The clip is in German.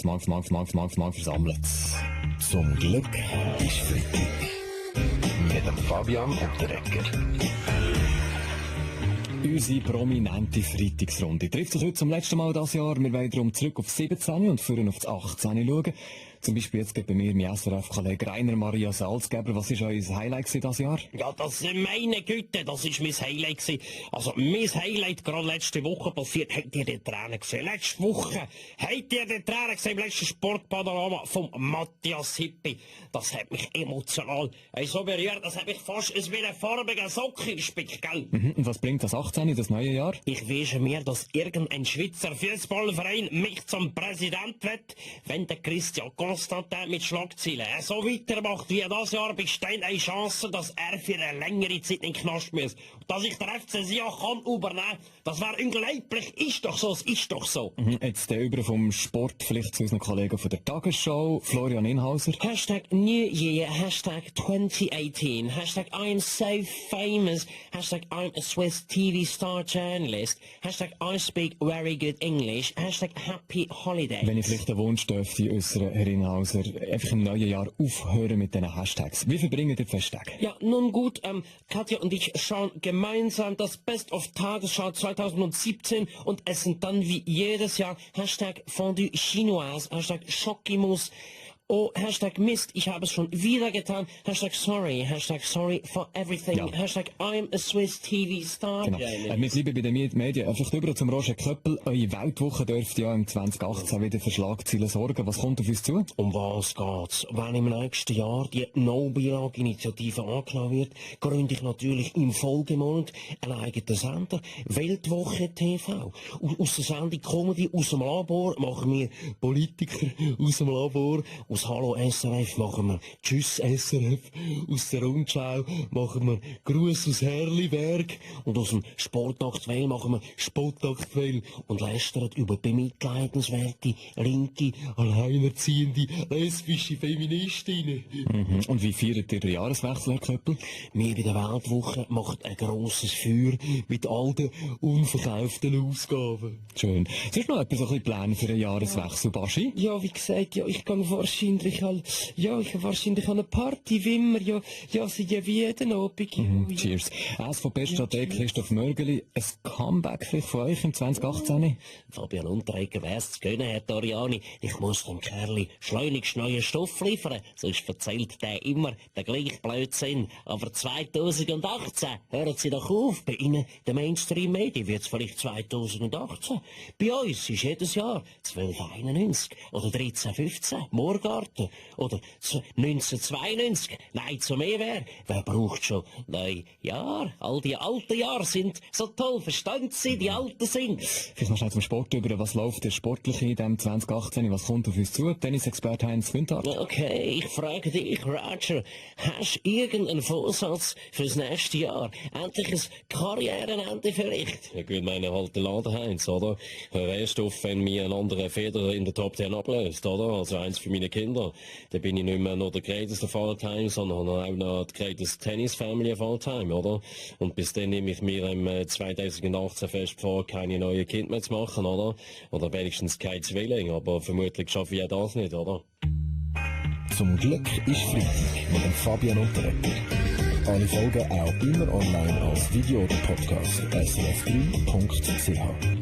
Mal versammelt. Zum Glück ist Freitag. Mit dem Fabian und der Ecker. Unsere prominente Freitagsrunde trifft sich heute zum letzten Mal dieses Jahr. Wir wollen darum zurück auf 17 und führen auf das 18 schauen. Zum Beispiel jetzt bei mir mein SRF-Kollege Rainer Maria Salzgeber. Was war euer Highlight dieses Jahr? Ja, meine Güte, das war mein Highlight gewesen. Also, mein Highlight gerade letzte Woche passiert. Habt ihr die Tränen gesehen? Letzte Woche. Habt ihr die Tränen gesehen im letzten Sportpanorama vom Matthias Hippi? Das hat mich emotional so berührt. Das hat mich fast wie einen farbigen Socken gespickt, gell? Und was bringt das 18, das neue Jahr? Ich wünsche mir, dass irgendein Schweizer Fußballverein mich zum Präsident wird, wenn der Christian Constantin mit Schlagzeilen so weitermacht wie das Jahr, besteht eine Chance, dass er für eine längere Zeit in den Knast muss. Und dass ich den FC Sion kann übernehmen, das wäre unglaublich. Ist doch so, es ist doch so. Jetzt über vom Sport vielleicht zu unseren Kollegen von der Tagesschau, Florian Inhauser. Hashtag New Year, Hashtag 2018, Hashtag I'm so famous, Hashtag I'm a Swiss TV star journalist, Hashtag I speak very good English, Hashtag Happy Holiday. Wenn ich vielleicht einen Wunsch dürfte äußern, Herr Inhauser, einfach im neuen Jahr aufhören mit diesen Hashtags. Wie verbringen die Festtage? Ja, nun gut, Katja und ich schauen gemeinsam das Best of Tagesschau 2017 und essen dann wie jedes Jahr Hashtag Fondue Chinoise, Hashtag Schokimousse. Oh, Hashtag Mist, ich habe es schon wieder getan. Hashtag sorry for everything. Ja. Hashtag I'm a Swiss TV star. Genau. Wir bleiben bei den Medien. Vielleicht über zum Roger Köppel. Eure Weltwoche dürfte ja im 2018 wieder für Schlagzeilen sorgen. Was kommt auf uns zu? Um was geht's? Wenn im nächsten Jahr die No-Billag-Initiative angenommen wird, gründe ich natürlich im Folgemonat einen eigenen Sender. Weltwoche TV. Aus der Sendung Comedy aus dem Labor machen wir Politiker aus dem Labor. Aus Hallo SRF machen wir Tschüss SRF, aus der Rundschau machen wir Gruß aus Herliberg und aus dem Sport aktuell machen wir Sport aktuell und lästern über bemitleidenswerte, linke, alleinerziehende, lesbische Feministinnen. Und wie feiert ihr den Jahreswechsel, Herr Köppel? Wir bei der Weltwoche machen ein grosses Feuer mit all den unverkauften Ausgaben. Schön. Hast du noch etwas, so ein bisschen Pläne für den Jahreswechsel, Baschi? Ja, wie gesagt, ja, ich gehe wahrscheinlich eine Party, wie immer, so wie jeden Abend. Cheers. SVP-Strateg Christoph Mörgeli, ein Comeback vielleicht von euch im 2018? Fabian Unterreger wär's zu gönnen, Herr Doriani. Ich muss dem Kerli schleunigst neuen Stoff liefern, sonst erzählt der immer den gleichen Blödsinn. Aber 2018, hören Sie doch auf, bei Ihnen, den Mainstream-Medien, wird's vielleicht 2018. Bei uns ist jedes Jahr 1291 oder 1315, Moorgarten oder 1992. Nein, zu mehr wäre. Wer braucht schon Neujahr? All die alten Jahre sind so toll, verstehen Sie, die Alten sind. Vielleicht noch schnell zum Sport über. Was läuft der Sportliche in diesem 2018? Was kommt auf uns zu? Tennisexperte Heinz Günther. Okay, ich frage dich, Roger, hast du irgendeinen Vorsatz fürs nächste Jahr? Endlich ein Karrierenende vielleicht? Ja gut, meine halt der Laden Heinz, oder? Weißt du, wenn mir ein anderer Feder in der Top 10 ablöst, oder? Also eins für meine Kinder. Dann bin ich nicht mehr nur der greatest of all time, sondern auch noch die greatest Tennis Family of all time, oder? Und bis dann nehme ich mir im 2018 fest vor, keine neuen Kinder mehr zu machen, oder? Oder wenigstens kein Zwilling, aber vermutlich schaffe ich ja das nicht, oder? Zum Glück ist Freitag mit dem Fabian und der Ecker. Alle Folgen auch immer online als Video oder Podcast. srf3.ch